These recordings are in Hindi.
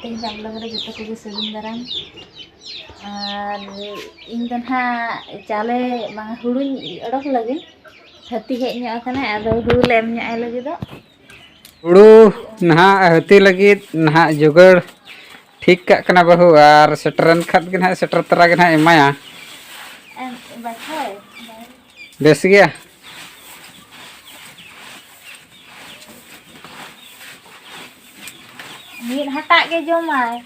तेज ब्लॉग रे जो को सगुन दाराम इन दो ना चाले हुड़ू अड़क लगे हाथी हेज हुड़ू ले एम लगे हुड़ू नहा हाथी लगे नहा जुगाड़ ठीक का बहु और सेटरन खत के ना सेटर तरा के ना एमाया बेस गया मीर हटा के जमाय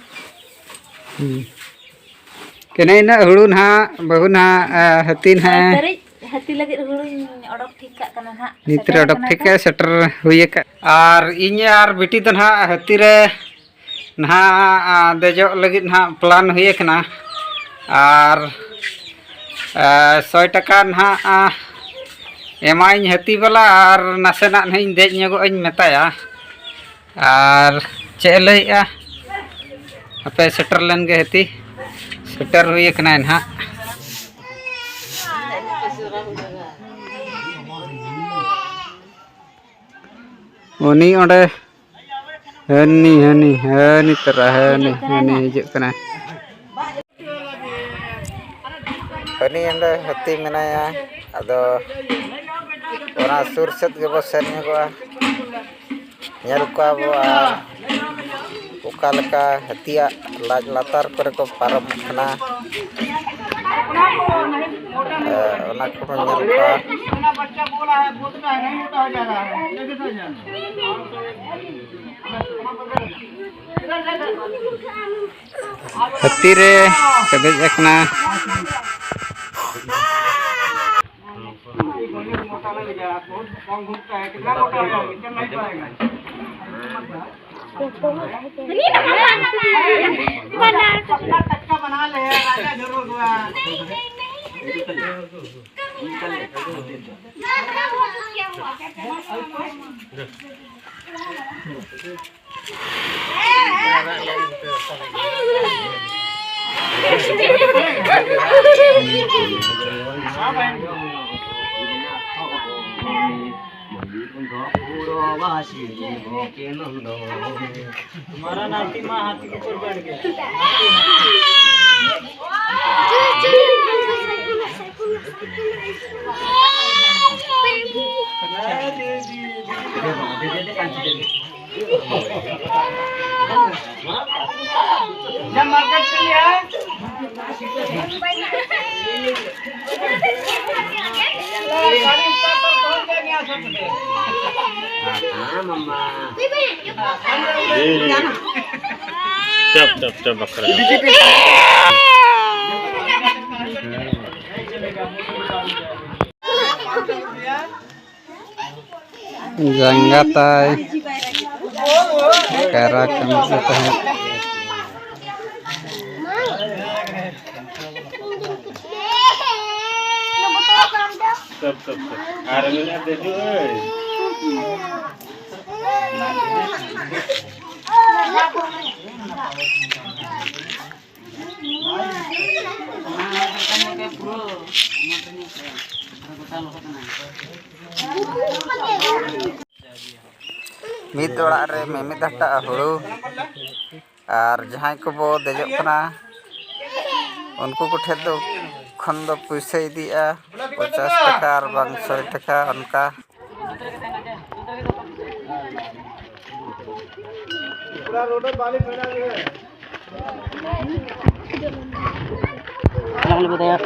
केने ना हुड़ू ना बहु ना हाथी ना हाथी लगे हुड़ू अड़क ठीक का ना नितरे अड़क ठीक है सेटर हुई का और इन यार बेटी तो ना हाथी रे ना देजो लगे ना प्लान हुई ना और 100 टका ना एमाइन हाथी वाला और नासेना नहीं देज इन मेताया और चे लैया अपे सेटर लेन गे हाथी सेटर हुई ना ना उनी ओंडे हनी हनी हनी तरह हनी हनी हिजुकना हनी ओंडे हाथी मेनाया अदो ओना सुर सेत गेबो सेन गवा नेल को बो ओकालका हाथिया लाज लातार करे को पारम खना ओना को नेल का बच्चा बोला है बोलता है नहीं होता हो जा रहा है लेके तो जा हाथी रे कदेज एकना मोटा लग जा बहुत कम घूमता है कितना मोटा होगा इतना नहीं पाएगा कच्चा बना ले राजा जरूर हुआ तुम्हारा नाती माँ हाथी के ऊपर बैठ गया जब मार्केट के लिए चप चप चप बकरा जंगाताय करा कम से कम सब आरे में देखो मिद ओड़ा रे मिमिद हटा हुड़ू और जहां को बो देजो कना उनको को ठे दो खन दो पैसा इदिया 50 टका और बांग 100 टका उनका पूरा रोड बाली फैला गया अलग बताया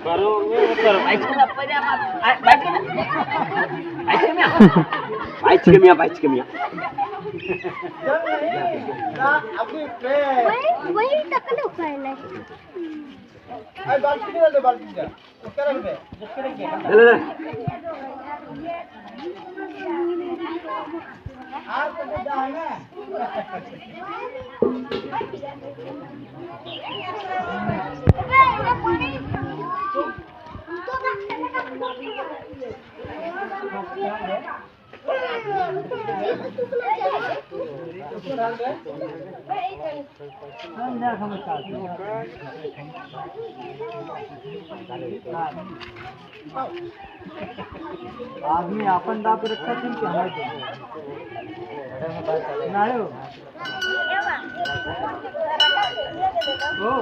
करो कर बाइक के मिया अभी पे वही टकले उखाड़ना आई बाल्टी दे बाल्टी जा उसका रख दे ले ले आप तो जा है ना आदमी अपन दाप रखा थी कि हमारे नायो ओ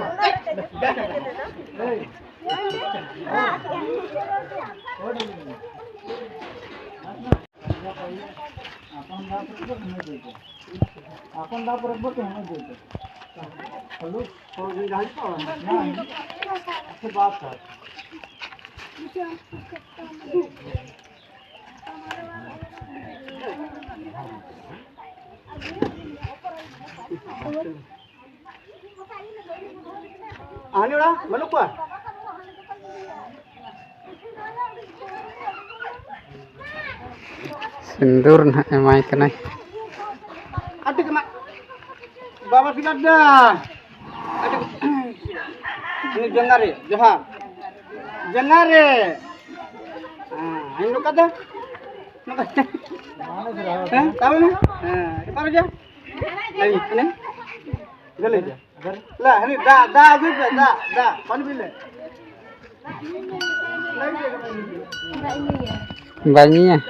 अपन दाप रखबो के हमें देते हेलो हो गई राज पावा ना अच्छा बात है आने वाला बोलो क्या सिंदूर ना एमाय कना अटे कमा बाबा सिला दा अटे ini jangare jaha jangare ini kata mana tahu ni apa aja ini gale aja lah ini da aja da pan bile banyak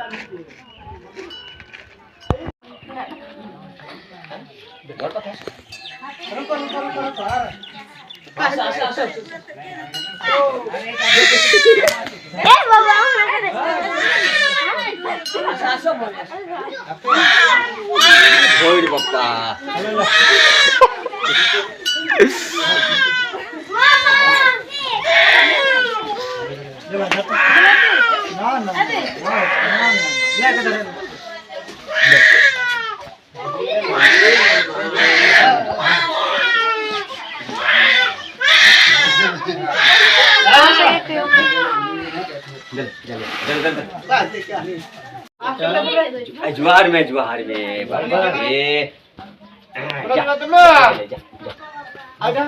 जुआर में बाबा ये आजा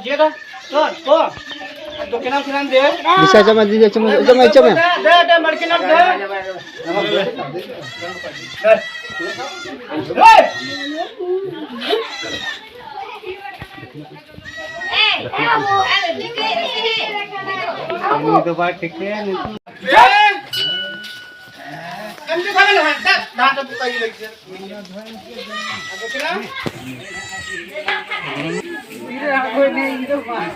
जेदा तो तो केना फिरन दे दिशा जमा दीजिए जमा दे मड़के ना दे ए तो बात ठीक है अंदर खाने है दांत तो कई लग से अब किना मेरे आंखों ने इधर मार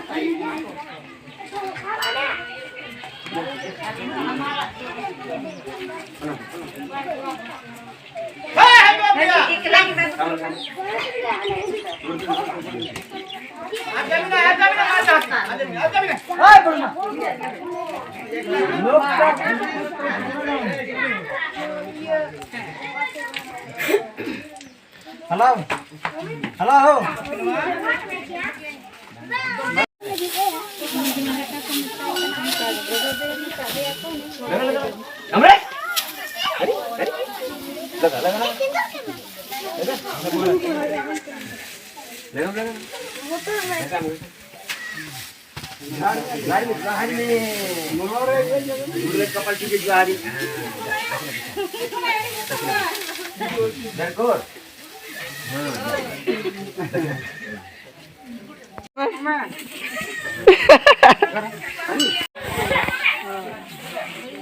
हेलो हेलो हमरे कपल टिकट गाड़ी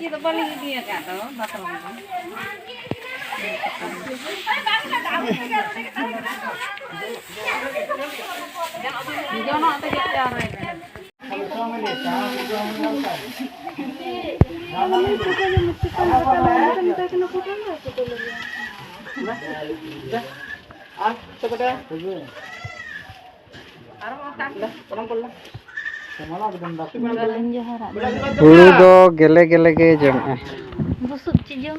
ये तो बलि दिया क्या तो Hulu do gele-gele ge jam busuk ci jam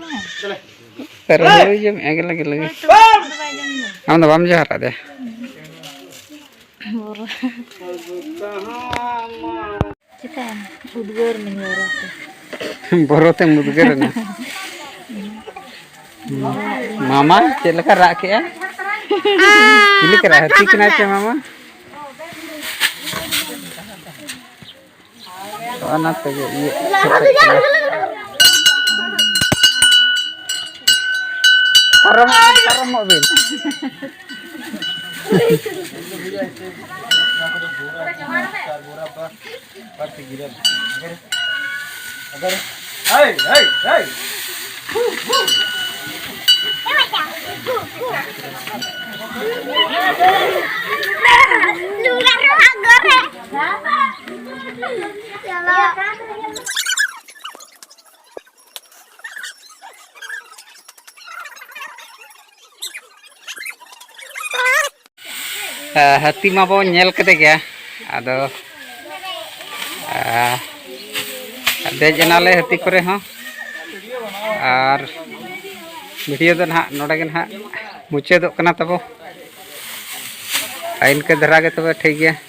terus jam gele-gele ge am da bam jahara de kita udgar mengira borote mudgar na mama celaka rak ke ya ini kira hati kena ce mama anak saja iya karam mobil हाथी मा बो नेल कते गया आदो देज नाले हाथी करे हाँ और वीडियो दो ना नोडे ना मुचाद तबो इनके धरा के तब ठीक है।